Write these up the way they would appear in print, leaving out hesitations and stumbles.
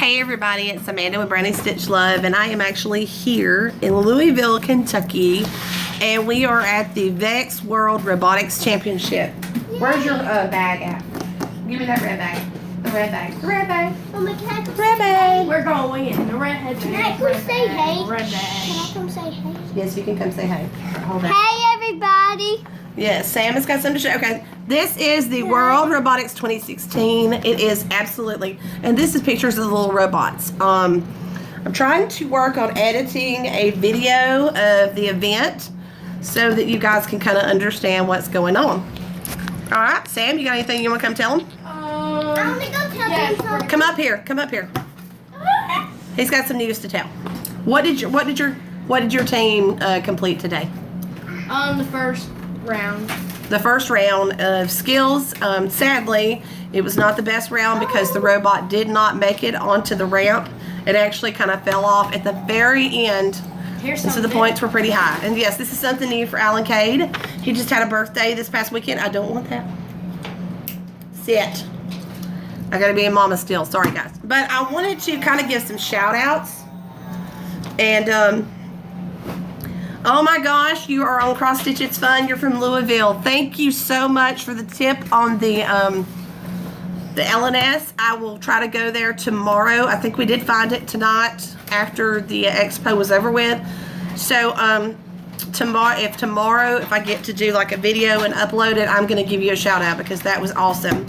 Hey everybody, it's Amanda with Brownie Stitch Love, and I am actually here in Louisville, Kentucky, and we are at the VEX World Robotics Championship. Where's your bag at? Give me that red bag. The red bag. The red bag. Mama, can I come red bag. We're going in the red bag. Can I come say hey? Red bag. Can I come say hey? Yes, you can come say hey. Hold on. Hey everybody. Yes, Sam has got something to show. Okay, this is the World Robotics 2016. It is absolutely, and this is pictures of the little robots. I'm trying to work on editing a video of the event so that you guys can kind of understand what's going on. All right, Sam, you got anything you want to come tell them? I want to go tell them something. Come up here. Come up here. He's got some news to tell. What did your team complete today? The first round. The first round of skills. Sadly, it was not the best round because the robot did not make it onto the ramp. It actually kind of fell off at the very end. So the points were pretty high. And yes, this is something new for Alan Cade. He just had a birthday this past weekend. I don't want that. Sit. I gotta be a mama still. Sorry, guys. But I wanted to kind of give some shout outs. And, oh my gosh, you are on Cross Stitch It's Fun. You're from Louisville. Thank you so much for the tip on the LNS. I will try to go there tomorrow. I think we did find it tonight after the expo was over with. So tomorrow, if I get to do like a video and upload it, I'm going to give you a shout out because that was awesome.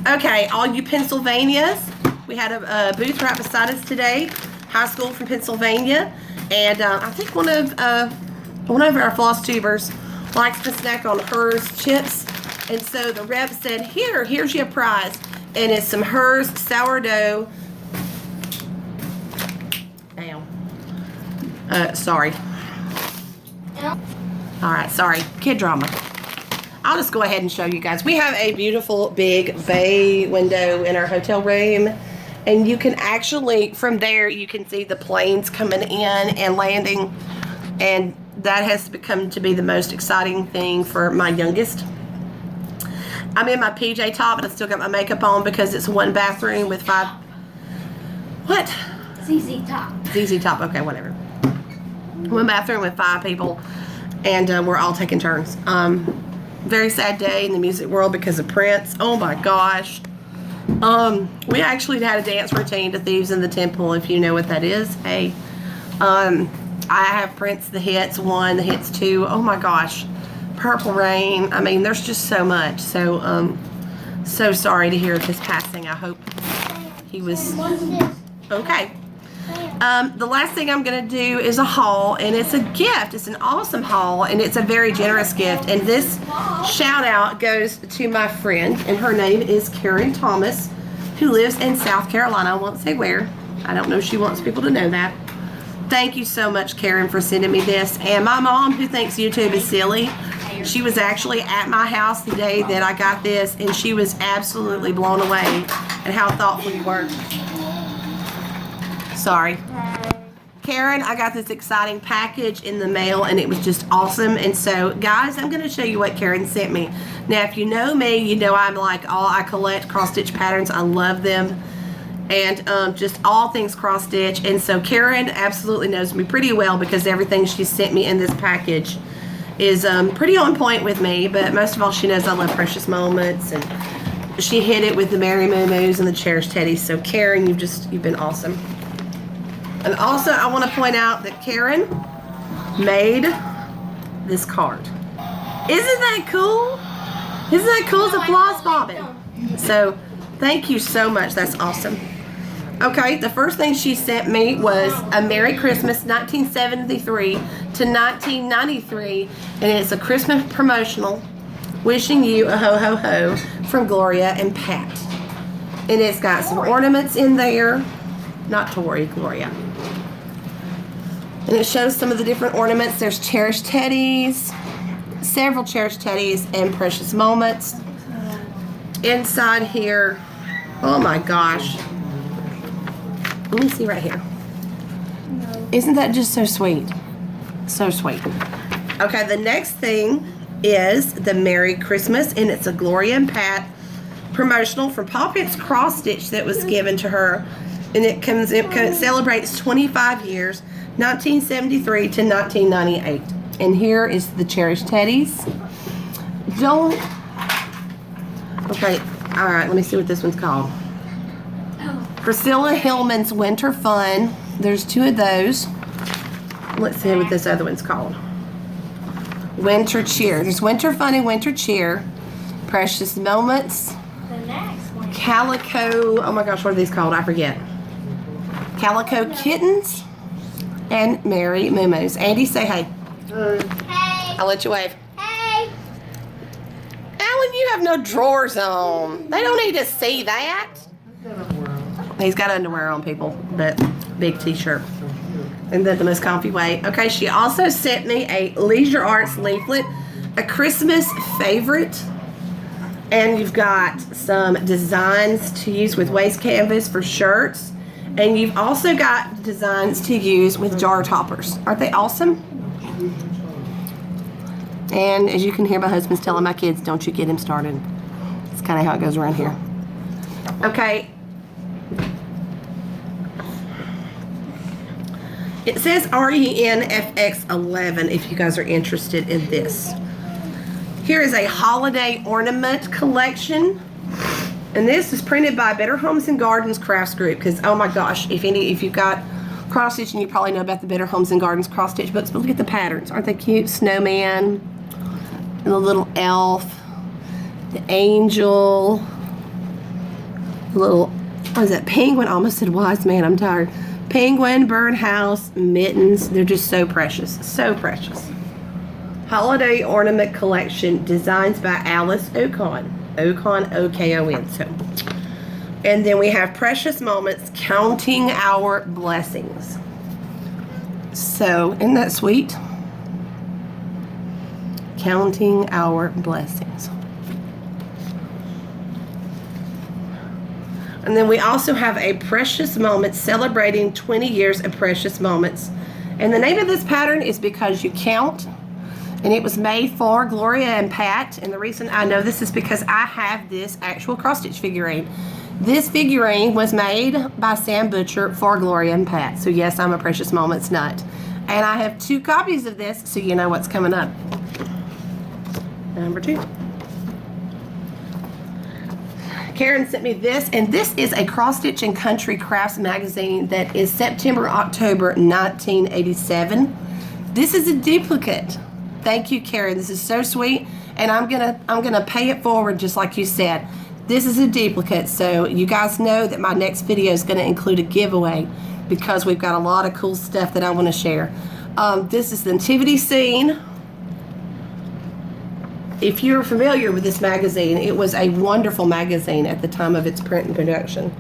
Okay, all you Pennsylvanias, we had a booth right beside us today. High school from Pennsylvania, and I think one of our floss tubers likes to snack on hers chips, and so the rep said, here's your prize, and it's some hers sourdough. Sorry. All right, sorry, kid drama. I'll just go ahead and show you guys. We have a beautiful big bay window in our hotel room, and you can actually, from there, you can see the planes coming in and landing, and that has become to be the most exciting thing for my youngest. I'm in my PJ top, and I still got my makeup on because it's one bathroom with 5... What? ZZ Top. ZZ Top, okay, whatever. One bathroom with 5 people, and we're all taking turns. Very sad day in the music world because of Prince. Oh my gosh. We actually had a dance routine to Thieves in the Temple, if you know what that is. Hey, I have Prince the Hits 1, the Hits 2. Oh my gosh. Purple Rain. I mean, there's just so much. So, so sorry to hear of his passing. I hope he was okay. The last thing I'm going to do is a haul, and it's a gift. It's an awesome haul, and it's a very generous gift. And this shout out goes to my friend, and her name is Karen Thomas, who lives in South Carolina. I won't say where. I don't know if she wants people to know that. Thank you so much, Karen, for sending me this. And my mom, who thinks YouTube is silly, she was actually at my house the day that I got this, and she was absolutely blown away at how thoughtful you were. Sorry. Karen, I got this exciting package in the mail, and it was just awesome. And so, guys, I'm going to show you what Karen sent me. Now, if you know me, you know I'm like, I collect cross-stitch patterns. I love them. And just all things cross-stitch. And so, Karen absolutely knows me pretty well because everything she sent me in this package is pretty on point with me. But most of all, she knows I love Precious Moments. And she hit it with the Merry Moo-Moos and the Cherished Teddies. So, Karen, you've been awesome. And also, I want to point out that Karen made this card. Isn't that cool? Isn't that cool? It's a floss bobbin. So, thank you so much. That's awesome. Okay, the first thing she sent me was a Merry Christmas 1973 to 1993. And it's a Christmas promotional, wishing you a ho-ho-ho from Gloria and Pat. And it's got some ornaments in there. Not Tori, Gloria. And it shows some of the different ornaments. There's Cherished Teddies, several Cherished Teddies, and Precious Moments. Inside here, oh my gosh. Let me see right here. Isn't that just so sweet? So sweet. Okay, the next thing is the Merry Christmas, and it's a Gloria and Pat promotional from Pop It's Cross Stitch that was given to her. And it celebrates 25 years, 1973 to 1998. And here is the cherished teddies. Okay, all right, let me see what this one's called. Priscilla Hillman's Winter Fun. There's 2 of those. Let's see what this other one's called. Winter Cheer. There's Winter Fun and Winter Cheer. Precious Moments. The next one. Calico, oh my gosh, what are these called? I forget. Calico Kittens and Mary Moomos. Andy, say hey. Hey. I'll let you wave. Hey. Alan, you have no drawers on. They don't need to see that. He's got underwear on, people, but big t-shirt. Isn't that the most comfy way? Okay, she also sent me a Leisure Arts leaflet, a Christmas favorite. And you've got some designs to use with waste canvas for shirts. And you've also got designs to use with jar toppers. Aren't they awesome? And as you can hear, my husband's telling my kids, don't you get him started. It's kind of how it goes around here. Okay. It says RENFX 11 if you guys are interested in this. Here is a holiday ornament collection. And this is printed by Better Homes and Gardens Crafts Group. Because, oh my gosh, if you've got cross stitching, you probably know about the Better Homes and Gardens cross stitch books. But look at the patterns. Aren't they cute? Snowman. And the little elf. The angel. The little, what is that? Penguin. I almost said wise man. I'm tired. Penguin, birdhouse, mittens. They're just so precious. So precious. Holiday Ornament Collection, designs by Alice Okon. Okon, O-K-O-N. So, and then we have Precious Moments, Counting Our Blessings. So, isn't that sweet? Counting Our Blessings. And then we also have a Precious Moments, celebrating 20 years of Precious Moments. And the name of this pattern is Because You Count. And it was made for Gloria and Pat. And the reason I know this is because I have this actual cross-stitch figurine. This figurine was made by Sam Butcher for Gloria and Pat. So yes, I'm a Precious Moments nut. And I have 2 copies of this, so you know what's coming up. Number 2. Karen sent me this, and this is a Cross Stitch and Country Crafts magazine that is September, October 1987. This is a duplicate. Thank you, Karen. This is so sweet, and I'm gonna pay it forward just like you said. This is a duplicate, so you guys know that my next video is going to include a giveaway because we've got a lot of cool stuff that I want to share. This is the nativity scene. If you're familiar with this magazine, it was a wonderful magazine at the time of its print and production.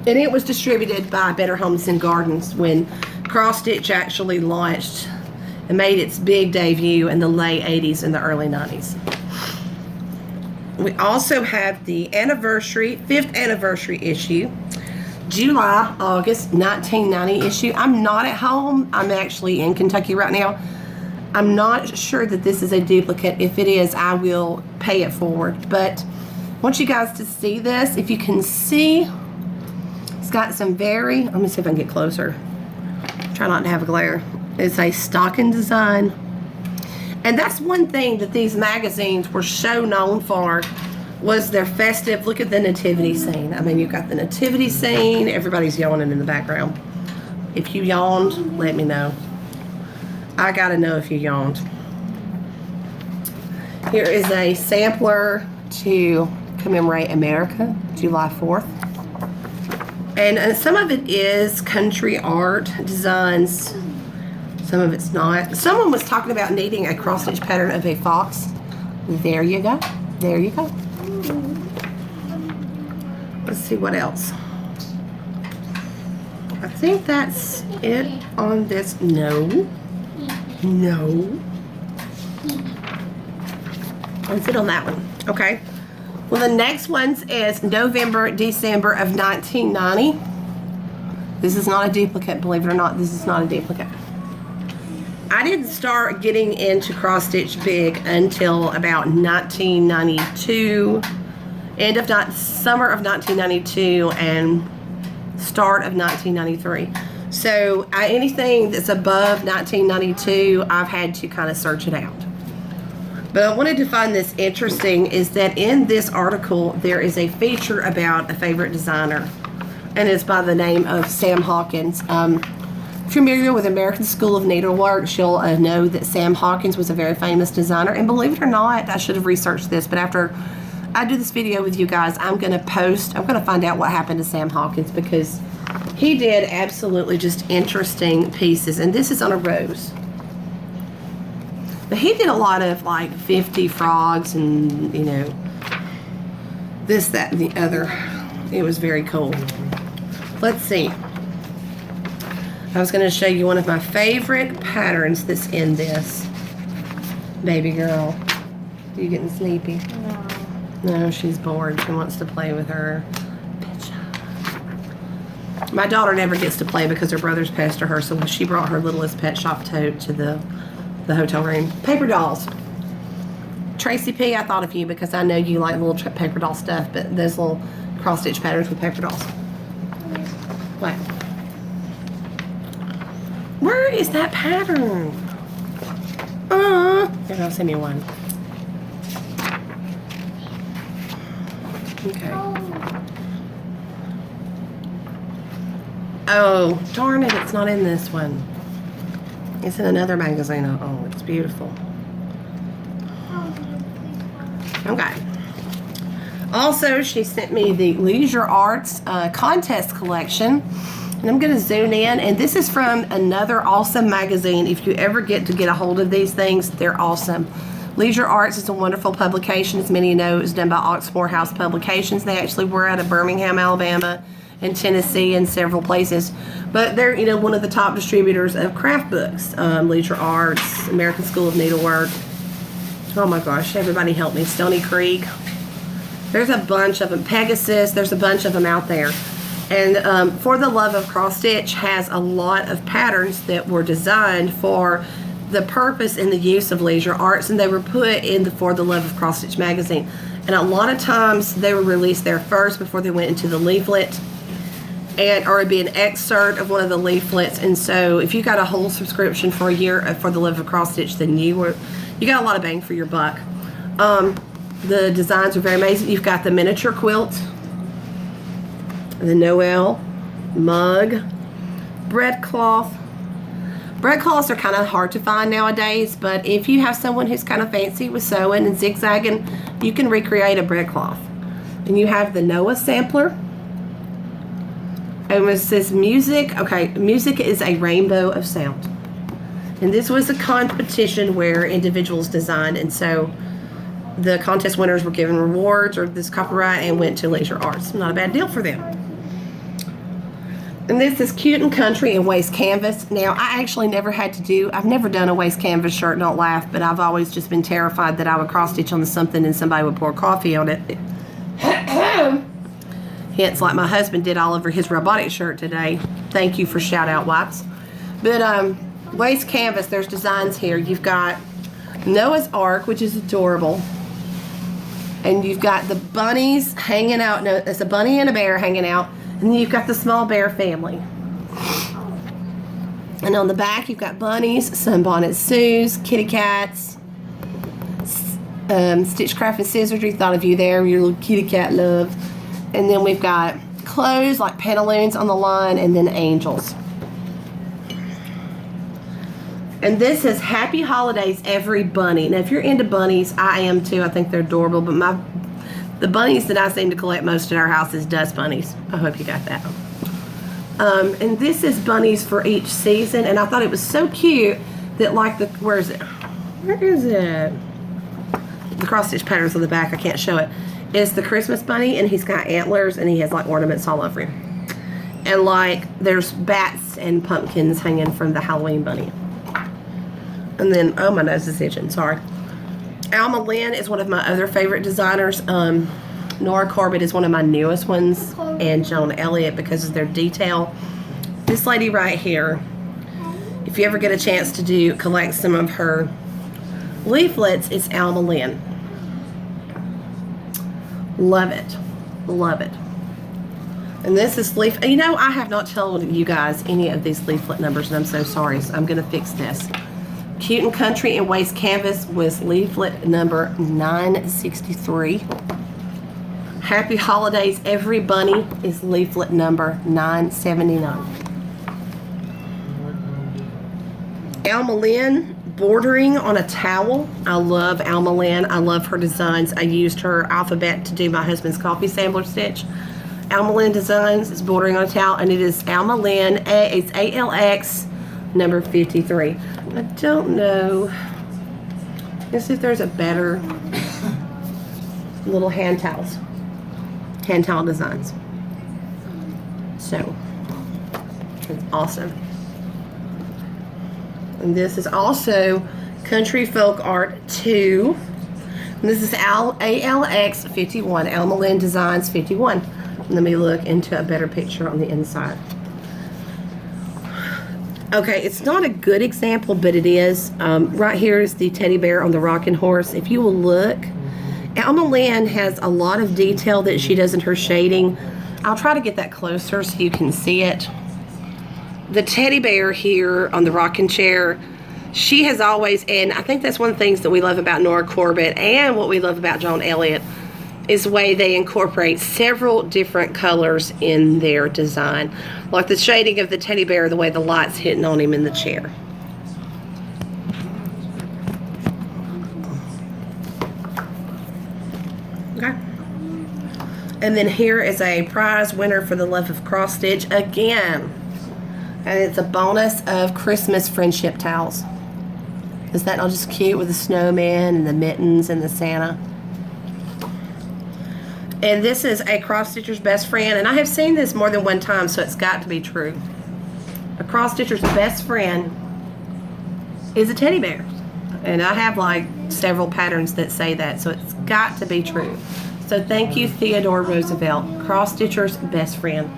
And it was distributed by Better Homes and Gardens when Cross Stitch actually launched and made its big debut in the late 80s and the early 90s. We also have the anniversary, 5th anniversary issue, July, August 1990 issue. I'm not at home. I'm actually in Kentucky right now. I'm not sure that this is a duplicate. If it is, I will pay it forward. But I want you guys to see this. If you can see, it's got some very, let me see if I can get closer. Try not to have a glare. It's a stocking design. And that's one thing that these magazines were so known for, was their festive, look at the nativity scene. I mean, you've got the nativity scene. Everybody's yawning in the background. If you yawned, let me know. I gotta know if you yawned. Here is a sampler to commemorate America, July 4th. And some of it is country art designs. Some of it's not. Someone was talking about needing a cross-stitch pattern of a fox. There you go. There you go. Let's see what else. I think that's it on this. No. No. That's it on that one. Okay. Well, the next one's is November, December of 1990. This is not a duplicate, believe it or not. This is not a duplicate. I didn't start getting into cross stitch big until about 1992, summer of 1992, and start of 1993. So anything that's above 1992, I've had to kind of search it out. But I wanted to find this interesting is that in this article, there is a feature about a favorite designer, and it's by the name of Sam Hawkins. If you're familiar with American School of Needlework, you'll know that Sam Hawkins was a very famous designer. And believe it or not, I should have researched this, but after I do this video with you guys, I'm going to find out what happened to Sam Hawkins, because he did absolutely just interesting pieces. And this is on a rose. But he did a lot of like 50 frogs and, you know, this, that, and the other. It was very cool. Let's see. I was going to show you one of my favorite patterns that's in this. Baby girl. Are you getting sleepy? No, she's bored. She wants to play with her pet shop. My daughter never gets to play because her brother's passed to her, so she brought her littlest pet shop tote to the hotel room. Paper dolls. Tracy P, I thought of you because I know you like little paper doll stuff, but those little cross-stitch patterns with paper dolls. What? Where is that pattern? Here, I'll send me one. Okay. Oh, darn it, it's not in this one. It's in another magazine. Oh, it's beautiful. Okay. Also, she sent me the Leisure Arts contest collection. And I'm going to zoom in. And this is from another awesome magazine. If you ever get to get a hold of these things, they're awesome. Leisure Arts is a wonderful publication. As many of you know, it was done by Oxmoor House Publications. They actually were out of Birmingham, Alabama, and Tennessee, and several places. But they're, you know, one of the top distributors of craft books. Leisure Arts, American School of Needlework. Oh my gosh, everybody help me. Stony Creek. There's a bunch of them. Pegasus, there's a bunch of them out there. And For the Love of Cross Stitch has a lot of patterns that were designed for the purpose and the use of Leisure Arts, and they were put in the For the Love of Cross Stitch magazine. And a lot of times they were released there first before they went into the leaflet, or it'd be an excerpt of one of the leaflets. And so if you got a whole subscription for a year of For the Love of Cross Stitch, then you got a lot of bang for your buck. The designs are very amazing. You've got the miniature quilt, the Noel mug, bread cloth. Bread cloths are kind of hard to find nowadays, but if you have someone who's kind of fancy with sewing and zigzagging, you can recreate a bread cloth. And you have the Noah sampler. And it says music. Okay, music is a rainbow of sound. And this was a competition where individuals designed, and so the contest winners were given rewards or this copyright and went to Leisure Arts. Not a bad deal for them. And this is Cute and Country and Waist Canvas. Now, I actually I've never done a waist canvas shirt, don't laugh, but I've always just been terrified that I would cross stitch onto something and somebody would pour coffee on it. Hence, like my husband did all over his robotic shirt today. Thank you for shout out wipes. But waist canvas, there's designs here. You've got Noah's Ark, which is adorable. And you've got the bunnies hanging out. No, it's a bunny and a bear hanging out. And then you've got the small bear family. And on the back, you've got bunnies, Sunbonnet Sue's, kitty cats, Stitchcraft and Scissors. Thought of you there, your little kitty cat love. And then we've got clothes like pantaloons on the line, and then angels. And this is Happy Holidays, Every Bunny. Now, if you're into bunnies, I am too. I think they're adorable. But the bunnies that I seem to collect most at our house is dust bunnies. I hope you got that. And this is bunnies for each season. And I thought it was so cute that, like, where is it? Where is it? The cross-stitch patterns on the back. I can't show it. Is the Christmas bunny, and he's got antlers, and he has, like, ornaments all over him. And, like, there's bats and pumpkins hanging from the Halloween bunny. And then, oh, my nose is itching, sorry. Alma Lynn is one of my other favorite designers. Nora Corbett is one of my newest ones, and Joan Elliott because of their detail. This lady right here, if you ever get a chance to collect some of her leaflets, it's Alma Lynn. Love it. Love it. And this is leaf. You know, I have not told you guys any of these leaflet numbers, and I'm so sorry. So I'm going to fix this. Cute and Country and Waist Canvas was leaflet number 963. Happy Holidays, Every Bunny is leaflet number 979. Alma Lynn, Bordering on a Towel. I love Alma Lynn. I love her designs. I used her alphabet to do my husband's coffee sampler stitch. Alma Lynn Designs is Bordering on a Towel, and it is Alma Lynn. It's ALX number 53. I don't know. Let's see if there's a better little hand towels. Hand towel designs. So, it's awesome. And this is also Country Folk Art 2. And this is ALX 51, Alma Lynn Designs 51. Let me look into a better picture on the inside. Okay, it's not a good example, but it is. Right here is the teddy bear on the rocking horse. If you will look, Alma Lynn has a lot of detail that she does in her shading. I'll try to get that closer so you can see it. The teddy bear here on the rocking chair, she has always, and I think that's one of the things that we love about Nora Corbett and what we love about John Elliott, is the way they incorporate several different colors in their design. Like the shading of the teddy bear, the way the light's hitting on him in the chair. Okay. And then here is a prize winner for the Love of Cross Stitch again. And it's a bonus of Christmas friendship towels. Is that not just cute with the snowman and the mittens and the Santa? And this is a cross stitcher's best friend, and I have seen this more than one time, so it's got to be true. A cross stitcher's best friend is a teddy bear. And I have like several patterns that say that, so it's got to be true. So thank you, Theodore Roosevelt, cross stitcher's best friend.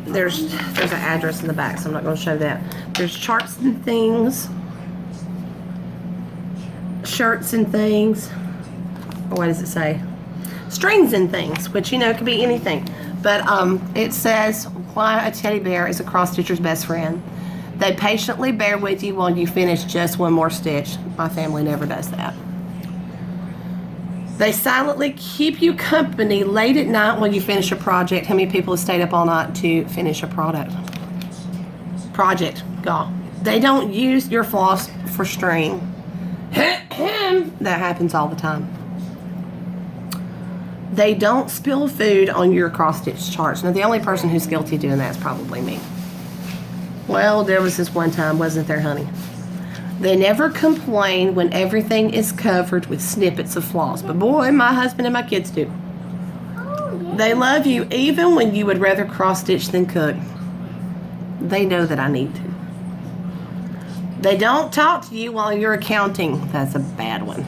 There's an address in the back, so I'm not going to show that. There's charts and things, shirts and things, or what does it say? Strings and things, which, you know, could be anything. But it says why a teddy bear is a cross stitcher's best friend. They patiently bear with you while you finish just one more stitch. My family never does that. They silently keep you company late at night while you finish a project. How many people have stayed up all night to finish a project? Y'all. They don't use your floss for string. That happens all the time. They don't spill food on your cross-stitch charts. Now, the only person who's guilty of doing that is probably me. Well, there was this one time, wasn't there, honey? They never complain when everything is covered with snippets of floss. But boy, my husband and my kids do. They love you even when you would rather cross-stitch than cook. They know that I need to. They don't talk to you while you're accounting. That's a bad one.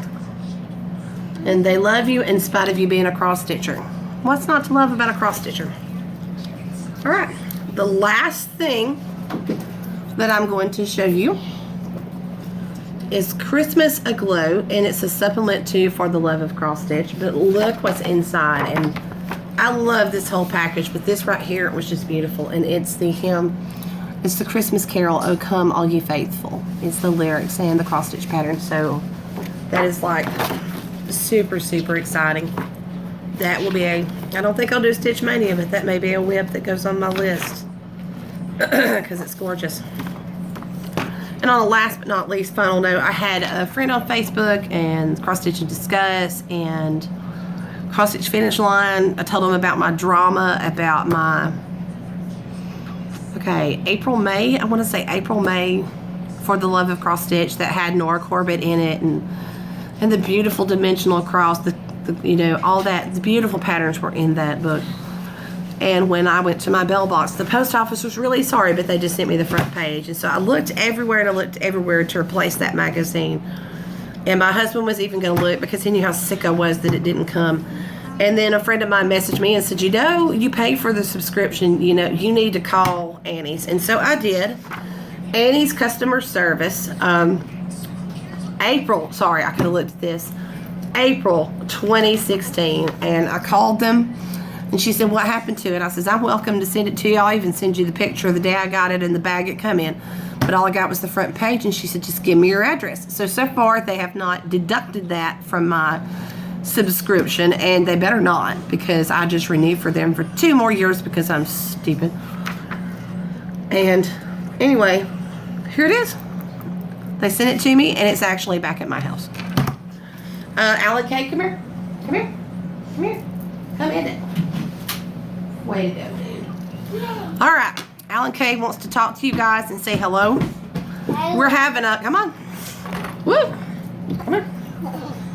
And they love you in spite of you being a cross-stitcher. What's not to love about a cross-stitcher? All right. The last thing that I'm going to show you is Christmas Aglow, and it's a supplement to For the Love of Cross Stitch. But look what's inside, and I love this whole package. But this right here was just beautiful, and it's the hymn. It's the Christmas Carol, "Oh Come All Ye Faithful." It's the lyrics and the cross stitch pattern. So that is like super, super exciting. That will be I don't think I'll do Stitch Mania, but that may be a whip that goes on my list because it's gorgeous. And on the last but not least final note, I had a friend on Facebook and Cross Stitch and Discuss and Cross Stitch Finish Line. I told them about my drama, about my April, May, I want to say April, May, For the Love of Cross Stitch, that had Nora Corbett in it, and the beautiful dimensional cross, the you know, all that, the beautiful patterns were in that book. And when I went to my bell box, the post office was really sorry, but they just sent me the front page. And so I looked everywhere and I looked everywhere to replace that magazine. And my husband was even going to look because he knew how sick I was that it didn't come. And then a friend of mine messaged me and said, you know, you pay for the subscription, you know, you need to call Annie's. And so I did. Annie's customer service, April 2016. And I called them And she said, what happened to it? I says, I'm welcome to send it to you. I'll even send you the picture of the day I got it and the bag it come in. But all I got was the front page, and she said, just give me your address. So far, they have not deducted that from my subscription, and they better not, because I just renewed for them for 2 more years because I'm stupid. And anyway, here it is. They sent it to me, and it's actually back at my house. Alan Kay, come here. Come here. Come here. Come in it. Way to go, dude. All right. Alan Kay wants to talk to you guys and say hello. We're having a, come on. Woo. Come on.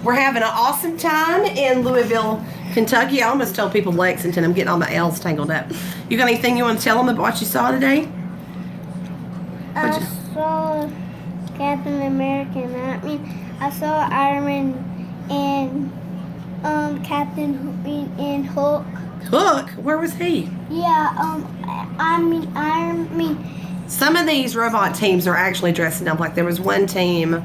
We're having an awesome time in Louisville, Kentucky. I almost told people Lexington. I'm getting all my L's tangled up. You got anything you want to tell them about what you saw today? I saw Captain America. I saw Iron Man and Captain and Hulk. Hook? Where was he? Yeah. Iron Man. Some of these robot teams are actually dressing up. Like there was one team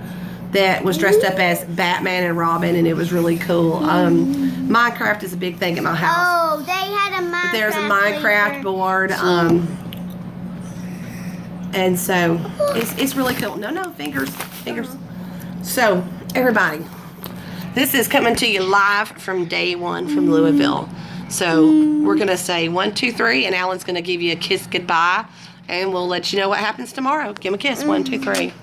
that was dressed up as Batman and Robin, and it was really cool. Minecraft is a big thing at my house. Oh, they had a Minecraft. But there's a Minecraft board. And so it's really cool. No, fingers. So everybody, this is coming to you live from day one from Louisville. So we're gonna say 1, 2, 3, and Alan's gonna give you a kiss goodbye, and we'll let you know what happens tomorrow. Give him a kiss. 1, 2, 3.